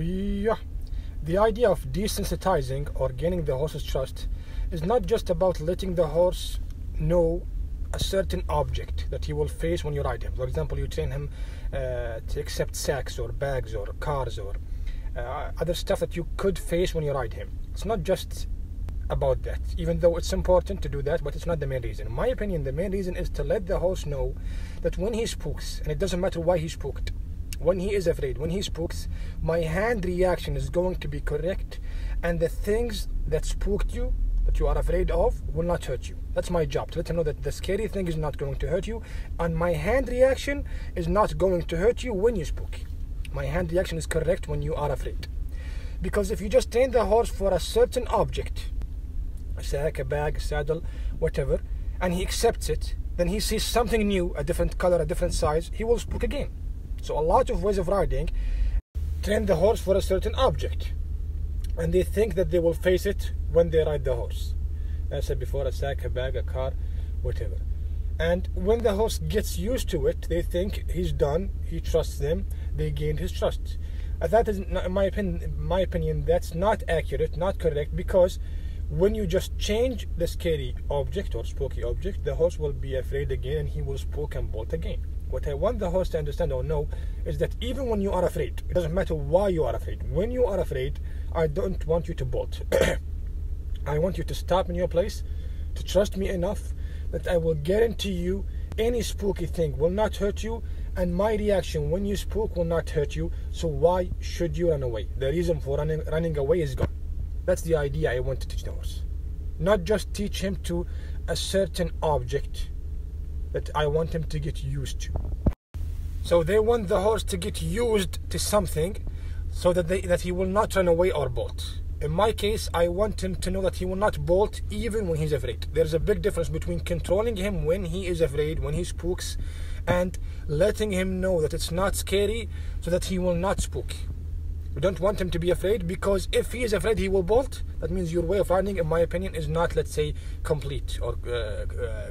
Yeah. The idea of desensitizing or gaining the horse's trust is not just about letting the horse know a certain object that he will face when you ride him. For example, you train him to accept sacks or bags or cars or other stuff that you could face when you ride him. It's not just about that, even though it's important to do that, but it's not the main reason. In my opinion, the main reason is to let the horse know that when he spooks, and it doesn't matter why he spooked, when he is afraid, when he spooks, my hand reaction is going to be correct, and the things that spooked you, that you are afraid of, will not hurt you. That's my job, to let him know that the scary thing is not going to hurt you, and my hand reaction is not going to hurt you when you spook. My hand reaction is correct when you are afraid. Because if you just train the horse for a certain object, a sack, a bag, a saddle, whatever, and he accepts it, then he sees something new, a different color, a different size, he will spook again. So a lot of ways of riding train the horse for a certain object, and they think that they will face it when they ride the horse. As I said before, a sack, a bag, a car, whatever. And when the horse gets used to it, they think he's done, he trusts them, they gained his trust. That is, in my opinion, that's not accurate, not correct, because when you just change the scary object or spooky object, the horse will be afraid again and he will spook and bolt again. What I want the horse to understand or know is that even when you are afraid, it doesn't matter why you are afraid. When you are afraid, I don't want you to bolt. I want you to stop in your place, to trust me enough that I will guarantee you any spooky thing will not hurt you, and my reaction when you spook will not hurt you. So why should you run away? The reason for running away is gone. That's the idea I want to teach the horse. Not just teach him to a certain object that I want him to get used to. So they want the horse to get used to something so that he will not run away or bolt. In my case, I want him to know that he will not bolt even when he's afraid. There's a big difference between controlling him when he is afraid, when he spooks, and letting him know that it's not scary so that he will not spook. We don't want him to be afraid, because if he is afraid he will bolt. That means your way of riding, in my opinion, is not, let's say, complete or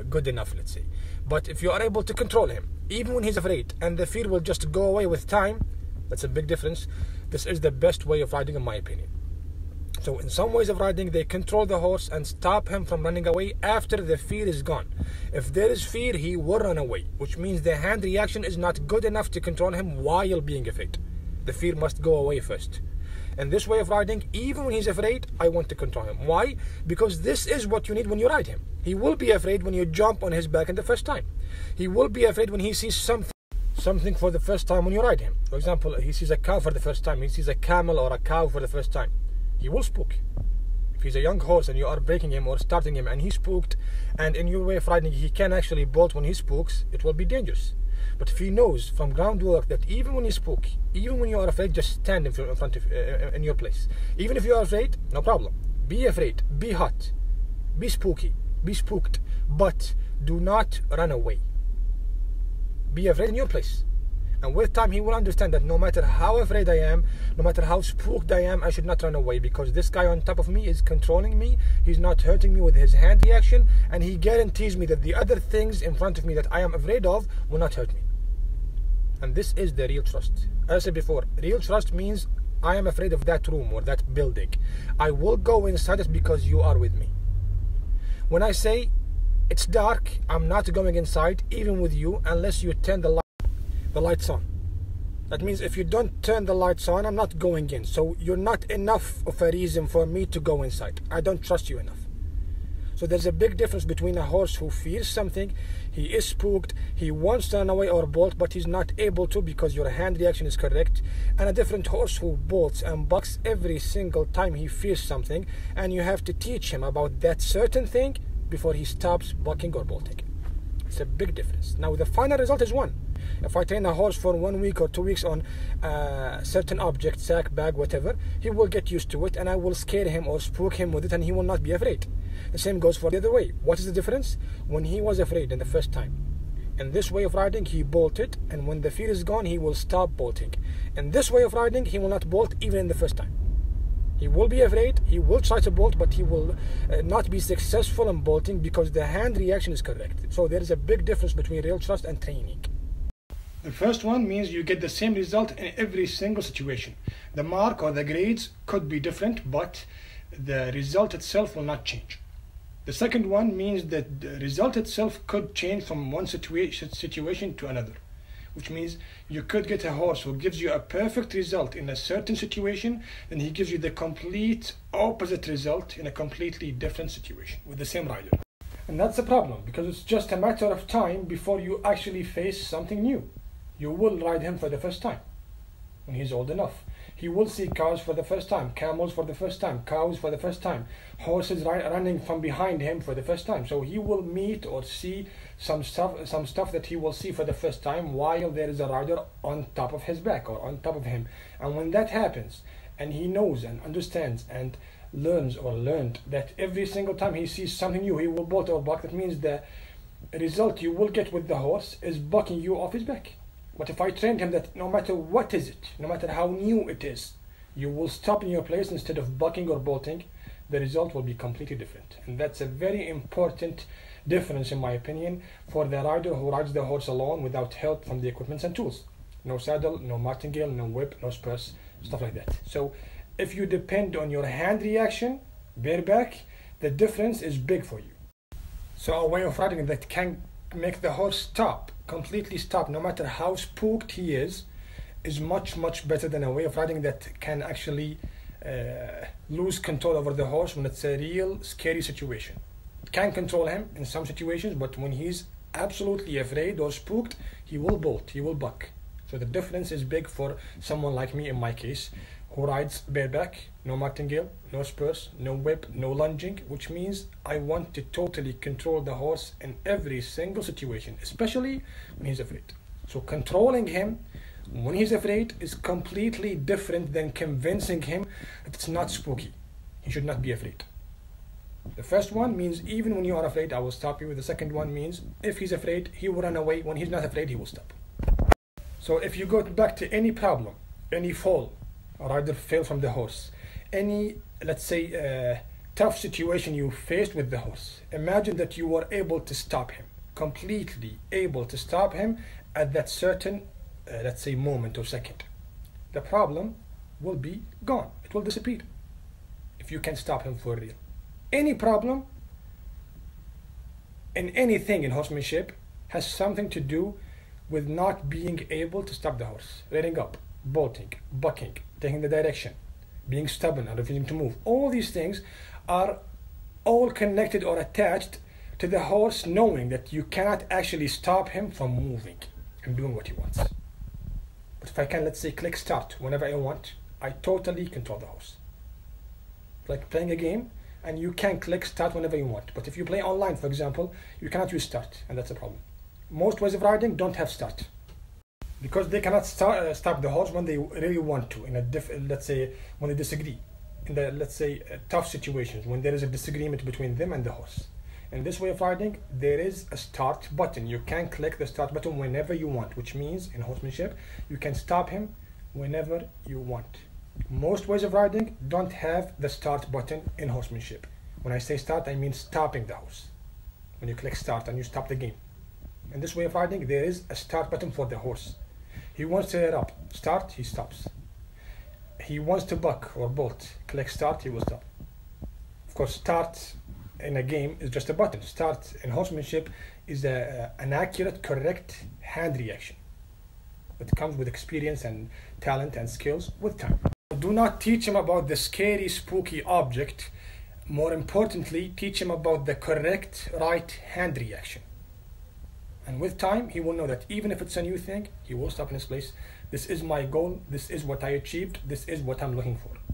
good enough, let's say. But if you are able to control him, even when he's afraid, and the fear will just go away with time, that's a big difference. This is the best way of riding, in my opinion. So in some ways of riding, they control the horse and stop him from running away after the fear is gone. If there is fear, he will run away, which means the hand reaction is not good enough to control him while being afraid. The fear must go away first. And this way of riding, even when he's afraid, I want to control him. Why? Because this is what you need when you ride him. He will be afraid when you jump on his back in the first time. He will be afraid when he sees something for the first time when you ride him. For example, he sees a cow for the first time. He sees a camel or a cow for the first time. He will spook. If he's a young horse and you are breaking him or starting him and he spooked, and in your way of riding he can actually bolt when he spooks, it will be dangerous. But if he knows from groundwork that even when you spook, even when you are afraid, just stand in front of in your place. Even if you are afraid, no problem. Be afraid, be hot, be spooky, be spooked, but do not run away. Be afraid in your place. And with time he will understand that no matter how afraid I am, no matter how spooked I am, I should not run away, because this guy on top of me is controlling me. He's not hurting me with his hand reaction, and he guarantees me that the other things in front of me that I am afraid of will not hurt me. And this is the real trust. As I said before, real trust means I am afraid of that room or that building. I will go inside it because you are with me. When I say it's dark, I'm not going inside even with you unless you turn the lights on. That means if you don't turn the lights on, I'm not going in. So you're not enough of a reason for me to go inside. I don't trust you enough. So there's a big difference between a horse who fears something, he is spooked, he wants to run away or bolt, but he's not able to because your hand reaction is correct, and a different horse who bolts and bucks every single time he fears something, and you have to teach him about that certain thing before he stops bucking or bolting. It's a big difference. Now the final result is one. If I train a horse for 1 week or 2 weeks on certain object, sack, bag, whatever, he will get used to it, and I will scare him or spook him with it, and he will not be afraid. The same goes for the other way. What is the difference? When he was afraid in the first time, in this way of riding, he bolted, and when the fear is gone, he will stop bolting. In this way of riding, he will not bolt even in the first time. He will be afraid, he will try to bolt, but he will not be successful in bolting because the hand reaction is correct. So there is a big difference between real trust and training. The first one means you get the same result in every single situation. The mark or the grades could be different, but the result itself will not change. The second one means that the result itself could change from one situation to another, which means you could get a horse who gives you a perfect result in a certain situation, then he gives you the complete opposite result in a completely different situation with the same rider. And that's the problem, because it's just a matter of time before you actually face something new. You will ride him for the first time when he's old enough. He will see cows for the first time, camels for the first time, cows for the first time, horses running from behind him for the first time. So he will meet or see some stuff that he will see for the first time while there is a rider on top of his back or on top of him. And when that happens, and he knows and understands and learned that every single time he sees something new, he will bolt or buck, that means the result you will get with the horse is bucking you off his back. But if I trained him that no matter what is it, no matter how new it is, you will stop in your place instead of bucking or bolting, the result will be completely different. And that's a very important difference, in my opinion, for the rider who rides the horse alone without help from the equipment and tools. No saddle, no martingale, no whip, no spurs, stuff like that. So if you depend on your hand reaction, bareback, the difference is big for you. So a way of riding that can make the horse stop, completely stop, no matter how spooked he is much better than a way of riding that can actually lose control over the horse when it's a real scary situation. It can control him in some situations, but when he's absolutely afraid or spooked, he will bolt, he will buck. So the difference is big for someone like me, in my case, who rides bareback, no martingale, no spurs, no whip, no lunging, which means I want to totally control the horse in every single situation, especially when he's afraid. So controlling him when he's afraid is completely different than convincing him that it's not spooky. He should not be afraid. The first one means even when you are afraid, I will stop you. The second one means if he's afraid, he will run away. When he's not afraid, he will stop. So if you go back to any problem, any fall, a rider fell from the horse, any, let's say, tough situation you faced with the horse, imagine that you were able to stop him, completely able to stop him at that certain, let's say, moment or second. The problem will be gone. It will disappear if you can stop him for real. Any problem in anything in horsemanship has something to do with not being able to stop the horse, rearing up, bolting, bucking, taking the direction, being stubborn and refusing to move. All these things are all connected or attached to the horse knowing that you cannot actually stop him from moving and doing what he wants. But if I can, let's say, click start whenever I want, I totally control the horse. It's like playing a game and you can click start whenever you want. But if you play online, for example, you cannot use start, and that's a problem. Most ways of riding don't have start, because they cannot stop the horse when they really want to, in a let's say when they disagree, in the, let's say, tough situations, when there is a disagreement between them and the horse. In this way of riding, there is a start button. You can click the start button whenever you want, which means in horsemanship, you can stop him whenever you want. Most ways of riding don't have the start button in horsemanship. When I say start, I mean stopping the horse. When you click start and you stop the game. In this way of riding, there is a start button for the horse. He wants to rear up, start, he stops. He wants to buck or bolt, click start, he will stop. Of course, start in a game is just a button. Start in horsemanship is an accurate, correct hand reaction. It comes with experience and talent and skills with time. Do not teach him about the scary, spooky object. More importantly, teach him about the correct, right hand reaction. And with time, he will know that even if it's a new thing, he will stop in his place. This is my goal. This is what I achieved. This is what I'm looking for.